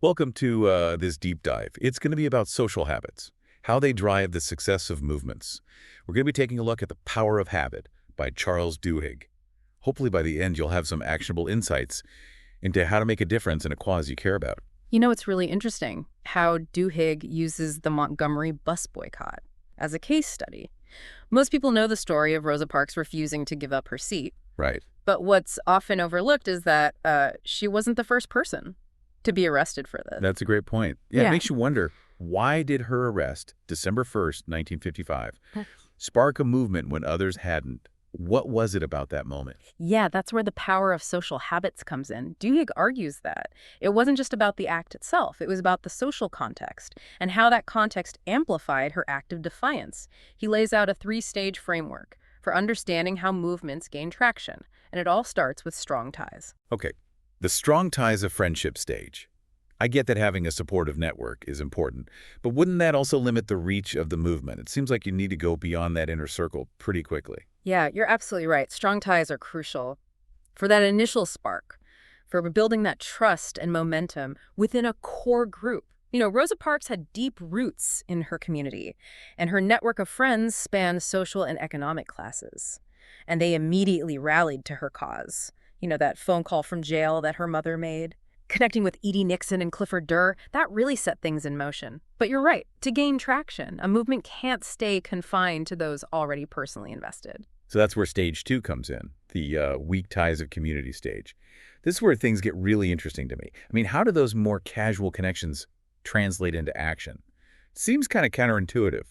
Welcome to this deep dive. It's going to be about social habits, how they drive the success of movements. We're going to be taking a look at The Power of Habit by Charles Duhigg. Hopefully by the end you'll have some actionable insights into how to make a difference in a cause you care about. You know, it's really interesting how Duhigg uses the Montgomery bus boycott as a case study. Most people know the story of Rosa Parks refusing to give up her seat, Right. but what's often overlooked is that she wasn't the first person to be arrested for this. That's a great point. Yeah, it Yeah. makes you wonder, why did her arrest, December 1st, 1955, spark a movement when others hadn't? What was it about that moment? Yeah, that's where the power of social habits comes in. Duhigg argues that it wasn't just about the act itself, it was about the social context and how that context amplified her act of defiance. He lays out a three-stage framework for understanding how movements gain traction, and it all starts with strong ties. Okay, the strong ties of friendship stage. I get that having a supportive network is important, but wouldn't that also limit the reach of the movement? It seems like you need to go beyond that inner circle pretty quickly. Yeah, you're absolutely right. Strong ties are crucial for that initial spark, for building that trust and momentum within a core group. You know, Rosa Parks had deep roots in her community, and her network of friends spanned social and economic classes. And they immediately rallied to her cause. You know, that phone call from jail that her mother made, connecting with Edie Nixon and Clifford Durr, that really set things in motion. But you're right, to gain traction, a movement can't stay confined to those already personally invested. So that's where stage two comes in, the weak ties of community stage. This is where things get really interesting to me. I mean, how do those more casual connections translate into action? Seems kind of counterintuitive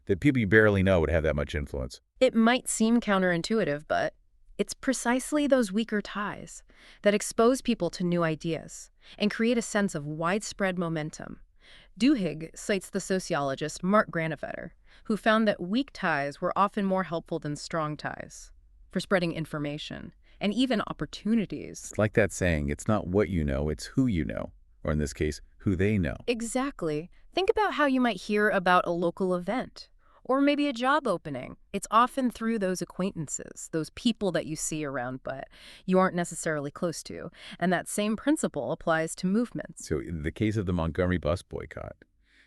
that people you barely know would have that much influence. It might seem counterintuitive, but it's precisely those weaker ties that expose people to new ideas and create a sense of widespread momentum. Duhigg cites the sociologist Mark Granovetter, who found that weak ties were often more helpful than strong ties for spreading information and even opportunities. It's like that saying, it's not what you know, it's who you know, or in this case, who they know. Exactly. Think about how you might hear about a local event or maybe a job opening. It's often through those acquaintances, those people that you see around but you aren't necessarily close to. And that same principle applies to movements. So in the case of the Montgomery bus boycott,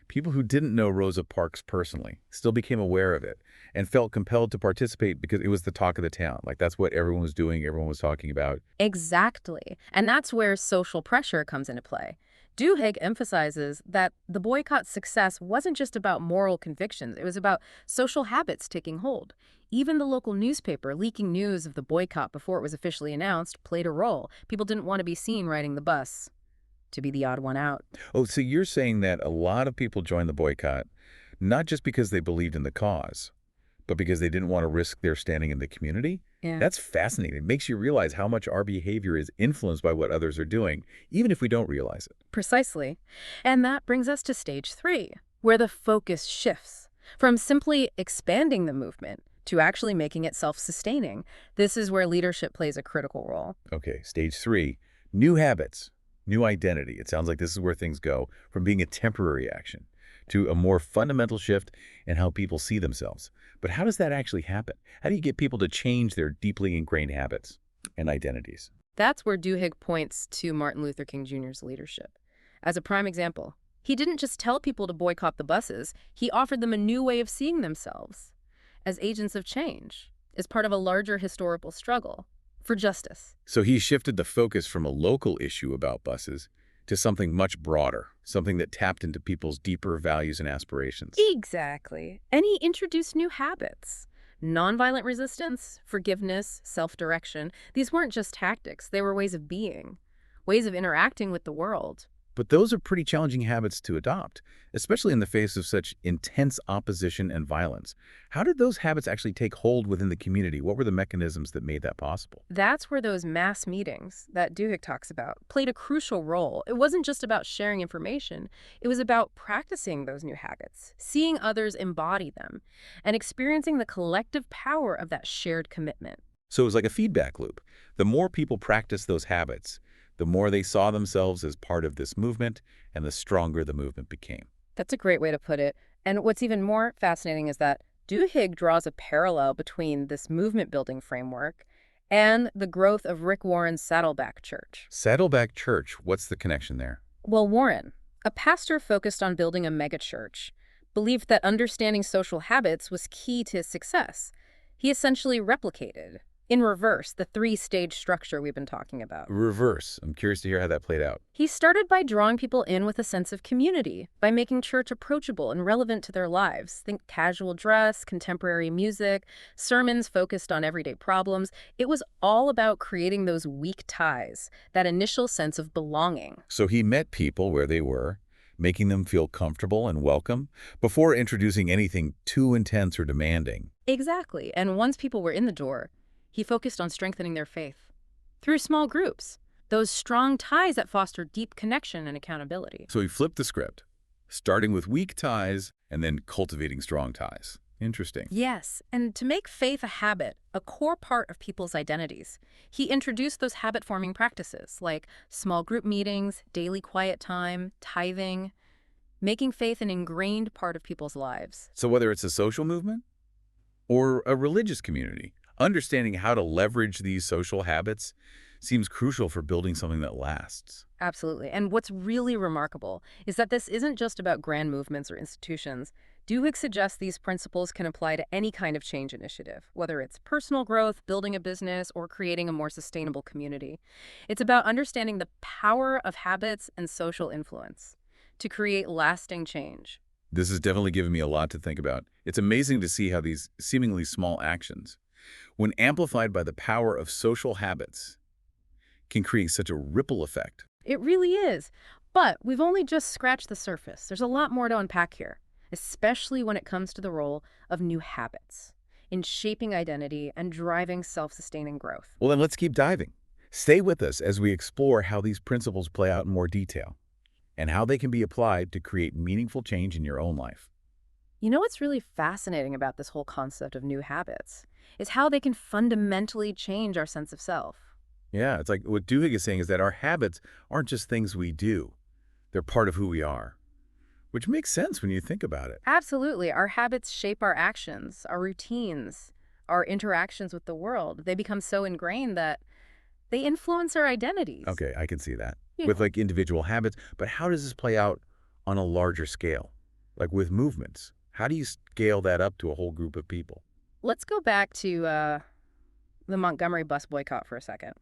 people who didn't know Rosa Parks personally still became aware of it and felt compelled to participate because it was the talk of the town. Like that's what everyone was doing, everyone was talking about. Exactly. And that's where social pressure comes into play. Duhigg emphasizes that the boycott's success wasn't just about moral convictions, it was about social habits taking hold. Even the local newspaper leaking news of the boycott before it was officially announced played a role. People didn't want to be seen riding the bus to be the odd one out. Oh, so you're saying that a lot of people joined the boycott, not just because they believed in the cause, but because they didn't want to risk their standing in the community? Yeah. That's fascinating. It makes you realize how much our behavior is influenced by what others are doing, even if we don't realize it. Precisely. And that brings us to stage three, where the focus shifts from simply expanding the movement to actually making it self-sustaining. This is where leadership plays a critical role. Okay, stage three, new habits, new identity. It sounds like this is where things go from being a temporary action to a more fundamental shift in how people see themselves. But how does that actually happen? How do you get people to change their deeply ingrained habits and identities? That's where Duhigg points to Martin Luther King Jr.'s leadership. As a prime example, he didn't just tell people to boycott the buses, he offered them a new way of seeing themselves as agents of change, as part of a larger historical struggle for justice. So he shifted the focus from a local issue about buses to something much broader, something that tapped into people's deeper values and aspirations. Exactly. And he introduced new habits. Nonviolent resistance, forgiveness, self-direction. These weren't just tactics, they were ways of being, ways of interacting with the world. But those are pretty challenging habits to adopt, especially in the face of such intense opposition and violence. How did those habits actually take hold within the community? What were the mechanisms that made that possible? That's where those mass meetings that Duhigg talks about played a crucial role. It wasn't just about sharing information, it was about practicing those new habits, seeing others embody them, and experiencing the collective power of that shared commitment. So it was like a feedback loop. The more people practiced those habits, the more they saw themselves as part of this movement, and the stronger the movement became. That's a great way to put it. And what's even more fascinating is that Duhigg draws a parallel between this movement-building framework and the growth of Rick Warren's Saddleback Church. Saddleback Church, what's the connection there? Well, Warren, a pastor focused on building a megachurch, believed that understanding social habits was key to his success. He essentially replicated, in reverse, the three-stage structure we've been talking about. Reverse. I'm curious to hear how that played out. He started by drawing people in with a sense of community, by making church approachable and relevant to their lives. Think casual dress, contemporary music, sermons focused on everyday problems. It was all about creating those weak ties, that initial sense of belonging. So he met people where they were, making them feel comfortable and welcome, before introducing anything too intense or demanding. Exactly. And once people were in the door, he focused on strengthening their faith through small groups, those strong ties that foster deep connection and accountability. So he flipped the script, starting with weak ties and then cultivating strong ties. Interesting. Yes, and to make faith a habit, a core part of people's identities, he introduced those habit-forming practices like small group meetings, daily quiet time, tithing, making faith an ingrained part of people's lives. So whether it's a social movement or a religious community, understanding how to leverage these social habits seems crucial for building something that lasts. Absolutely. And what's really remarkable is that this isn't just about grand movements or institutions. Duhigg suggests these principles can apply to any kind of change initiative, whether it's personal growth, building a business, or creating a more sustainable community. It's about understanding the power of habits and social influence to create lasting change. This has definitely given me a lot to think about. It's amazing to see how these seemingly small actions, when amplified by the power of social habits, can create such a ripple effect. It really is. But we've only just scratched the surface. There's a lot more to unpack here, especially when it comes to the role of new habits in shaping identity and driving self-sustaining growth. Well, then let's keep diving. Stay with us as we explore how these principles play out in more detail and how they can be applied to create meaningful change in your own life. You know what's really fascinating about this whole concept of new habits is how they can fundamentally change our sense of self. Yeah, it's like what Duhigg is saying is that our habits aren't just things we do. They're part of who we are, which makes sense when you think about it. Absolutely. Our habits shape our actions, our routines, our interactions with the world. They become so ingrained that they influence our identities. Okay, I can see that. Yeah. With like individual habits, but how does this play out on a larger scale? Like with movements, how do you scale that up to a whole group of people? Let's go back to the Montgomery bus boycott for a second.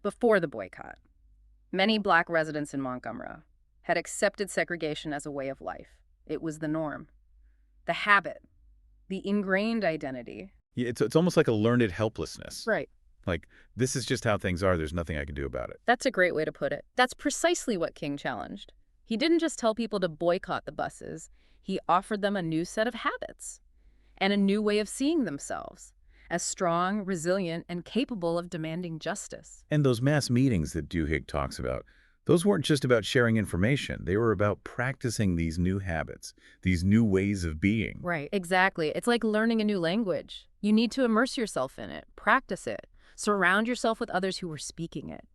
Before the boycott, many Black residents in Montgomery had accepted segregation as a way of life. It was the norm, the habit, the ingrained identity. Yeah, it's almost like a learned helplessness. Right. Like, this is just how things are. There's nothing I can do about it. That's a great way to put it. That's precisely what King challenged. He didn't just tell people to boycott the buses. He offered them a new set of habits and a new way of seeing themselves as strong, resilient, and capable of demanding justice. And those mass meetings that Duhigg talks about, those weren't just about sharing information. They were about practicing these new habits, these new ways of being. Right, exactly. It's like learning a new language. You need to immerse yourself in it, practice it, surround yourself with others who were speaking it.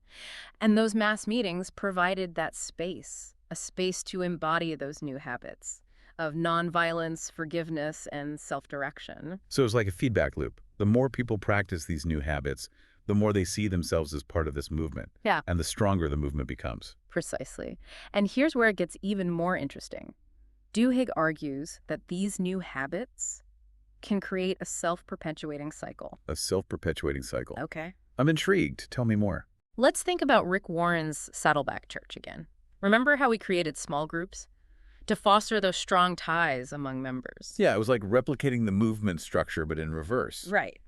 And those mass meetings provided that space, a space to embody those new habits of nonviolence, forgiveness, and self-direction. So it's like a feedback loop. The more people practice these new habits, the more they see themselves as part of this movement. Yeah. And the stronger the movement becomes. Precisely. And here's where it gets even more interesting. Duhigg argues that these new habits can create a self-perpetuating cycle. A self-perpetuating cycle. Okay. I'm intrigued. Tell me more. Let's think about Rick Warren's Saddleback Church again. Remember how he created small groups to foster those strong ties among members? Yeah, it was like replicating the movement structure, but in reverse. Right.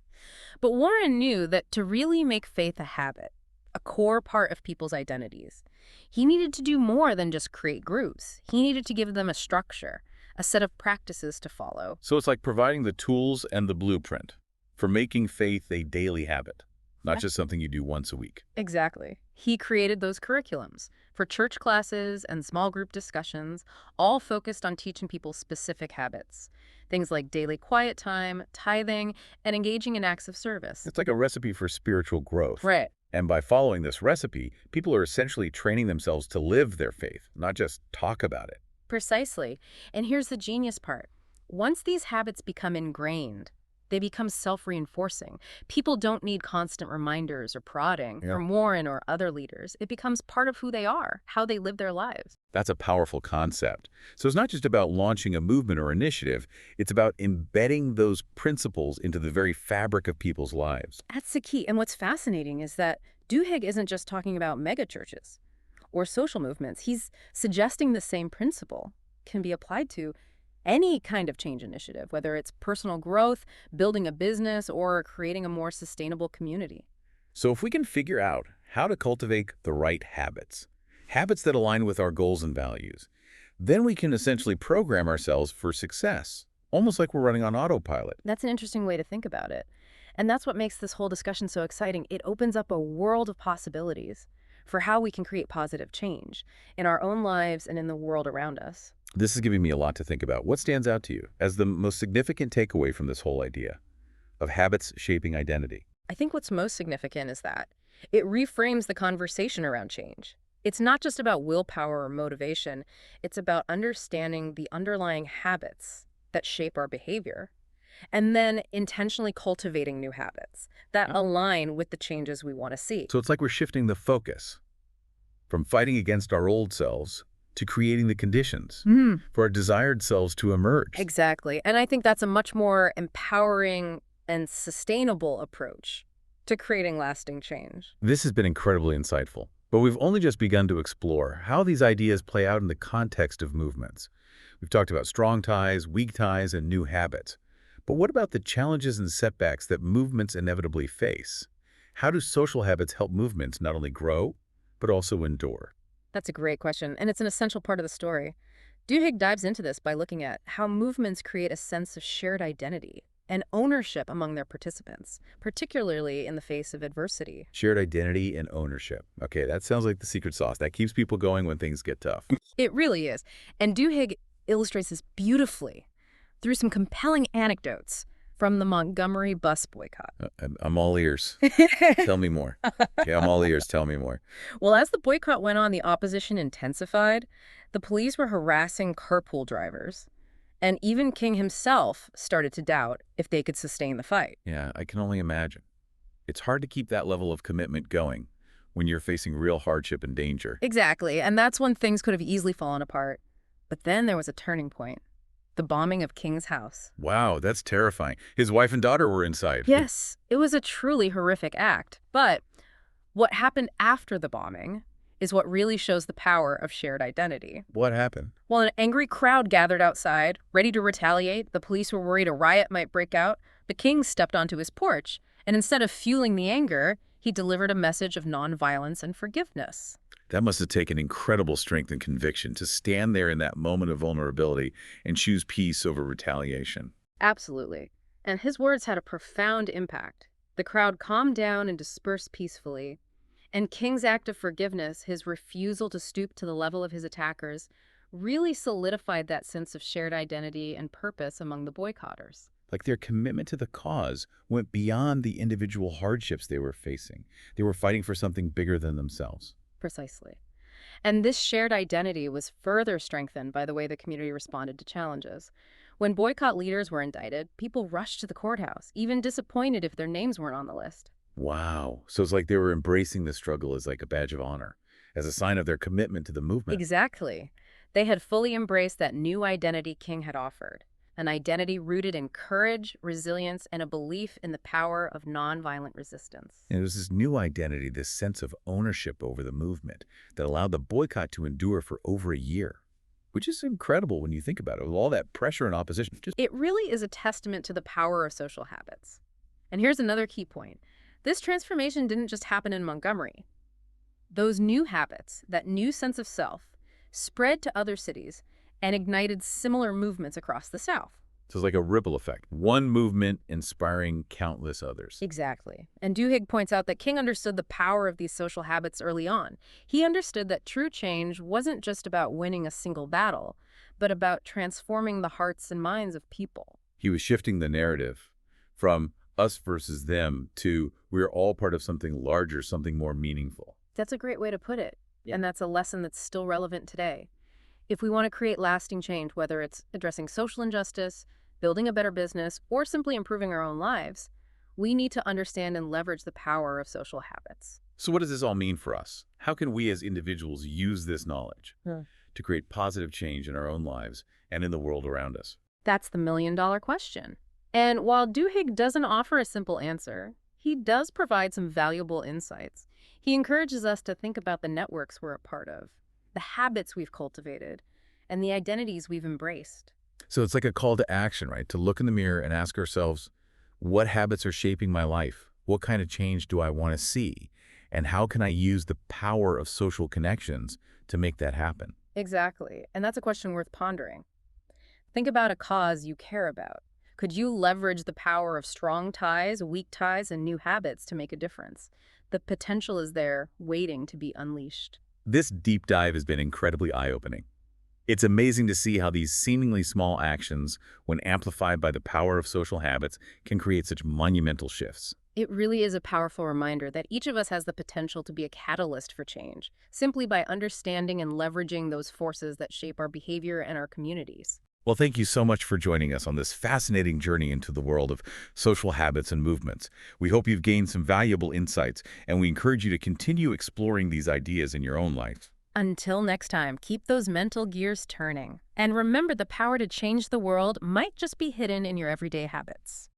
But Warren knew that to really make faith a habit, a core part of people's identities, he needed to do more than just create groups. He needed to give them a structure, a set of practices to follow. So it's like providing the tools and the blueprint for making faith a daily habit, not just something you do once a week. Exactly. He created those curriculums for church classes and small group discussions, all focused on teaching people specific habits. Things like daily quiet time, tithing, and engaging in acts of service. It's like a recipe for spiritual growth. Right. And by following this recipe, people are essentially training themselves to live their faith, not just talk about it. Precisely. And here's the genius part. Once these habits become ingrained, They become self-reinforcing. People don't need constant reminders or prodding Yeah. from Warren or other leaders. It becomes part of who they are, how they live their lives. That's a powerful concept. So it's not just about launching a movement or initiative, it's about embedding those principles into the very fabric of people's lives. That's the key. And what's fascinating is that Duhigg isn't just talking about megachurches or social movements. He's suggesting the same principle can be applied to any kind of change initiative, whether it's personal growth, building a business, or creating a more sustainable community. So if we can figure out how to cultivate the right habits, habits that align with our goals and values, then we can essentially program ourselves for success, almost like we're running on autopilot. That's an interesting way to think about it. And that's what makes this whole discussion so exciting. It opens up a world of possibilities for how we can create positive change in our own lives and in the world around us. This is giving me a lot to think about. What stands out to you as the most significant takeaway from this whole idea of habits shaping identity? I think what's most significant is that it reframes the conversation around change. It's not just about willpower or motivation. It's about understanding the underlying habits that shape our behavior and then intentionally cultivating new habits that align with the changes we want to see. So it's like we're shifting the focus from fighting against our old selves to creating the conditions for our desired selves to emerge. Exactly. And I think that's a much more empowering and sustainable approach to creating lasting change. This has been incredibly insightful, but we've only just begun to explore how these ideas play out in the context of movements. We've talked about strong ties, weak ties, and new habits. But what about the challenges and setbacks that movements inevitably face? How do social habits help movements not only grow, but also endure? That's a great question, and it's an essential part of the story. Duhigg dives into this by looking at how movements create a sense of shared identity and ownership among their participants, particularly in the face of adversity. Shared identity and ownership. Okay, that sounds like the secret sauce. That keeps people going when things get tough. It really is. And Duhigg illustrates this beautifully through some compelling anecdotes from the Montgomery bus boycott. I'm all ears. Tell me more. Yeah, I'm all ears. Tell me more. Well, as the boycott went on, the opposition intensified. The police were harassing carpool drivers, and even King himself started to doubt if they could sustain the fight. Yeah, I can only imagine. It's hard to keep that level of commitment going when you're facing real hardship and danger. Exactly, and that's when things could have easily fallen apart. But then there was a turning point. The bombing of King's house. Wow, that's terrifying. His wife and daughter were inside. Yes, it was a truly horrific act. But what happened after the bombing is what really shows the power of shared identity. What happened? While an angry crowd gathered outside, ready to retaliate, the police were worried a riot might break out, but King stepped onto his porch, and instead of fueling the anger, he delivered a message of nonviolence and forgiveness. That must have taken incredible strength and conviction to stand there in that moment of vulnerability and choose peace over retaliation. Absolutely. And his words had a profound impact. The crowd calmed down and dispersed peacefully. And King's act of forgiveness, his refusal to stoop to the level of his attackers, really solidified that sense of shared identity and purpose among the boycotters. Like their commitment to the cause went beyond the individual hardships they were facing. They were fighting for something bigger than themselves. Precisely. And this shared identity was further strengthened by the way the community responded to challenges. When boycott leaders were indicted, people rushed to the courthouse, even disappointed if their names weren't on the list. Wow. So it's like they were embracing the struggle as like a badge of honor, as a sign of their commitment to the movement. Exactly. They had fully embraced that new identity King had offered, an identity rooted in courage, resilience, and a belief in the power of nonviolent resistance. And it was this new identity, this sense of ownership over the movement that allowed the boycott to endure for over a year, which is incredible when you think about it, with all that pressure and opposition. It really is a testament to the power of social habits. And here's another key point. This transformation didn't just happen in Montgomery. Those new habits, that new sense of self, spread to other cities and ignited similar movements across the South. So it's like a ripple effect. One movement inspiring countless others. Exactly. And Duhigg points out that King understood the power of these social habits early on. He understood that true change wasn't just about winning a single battle, but about transforming the hearts and minds of people. He was shifting the narrative from us versus them to we're all part of something larger, something more meaningful. That's a great way to put it. And that's a lesson that's still relevant today. If we want to create lasting change, whether it's addressing social injustice, building a better business, or simply improving our own lives, we need to understand and leverage the power of social habits. So what does this all mean for us? How can we as individuals use this knowledge to create positive change in our own lives and in the world around us? That's the million-dollar question. And while Duhigg doesn't offer a simple answer, he does provide some valuable insights. He encourages us to think about the networks we're a part of, the habits we've cultivated, and the identities we've embraced. So it's like a call to action, right? To look in the mirror and ask ourselves, what habits are shaping my life? What kind of change do I want to see? And how can I use the power of social connections to make that happen? Exactly. And that's a question worth pondering. Think about a cause you care about. Could you leverage the power of strong ties, weak ties, and new habits to make a difference? The potential is there, waiting to be unleashed. This deep dive has been incredibly eye-opening. It's amazing to see how these seemingly small actions, when amplified by the power of social habits, can create such monumental shifts. It really is a powerful reminder that each of us has the potential to be a catalyst for change, simply by understanding and leveraging those forces that shape our behavior and our communities. Well, thank you so much for joining us on this fascinating journey into the world of social habits and movements. We hope you've gained some valuable insights, and we encourage you to continue exploring these ideas in your own life. Until next time, keep those mental gears turning. And remember, the power to change the world might just be hidden in your everyday habits.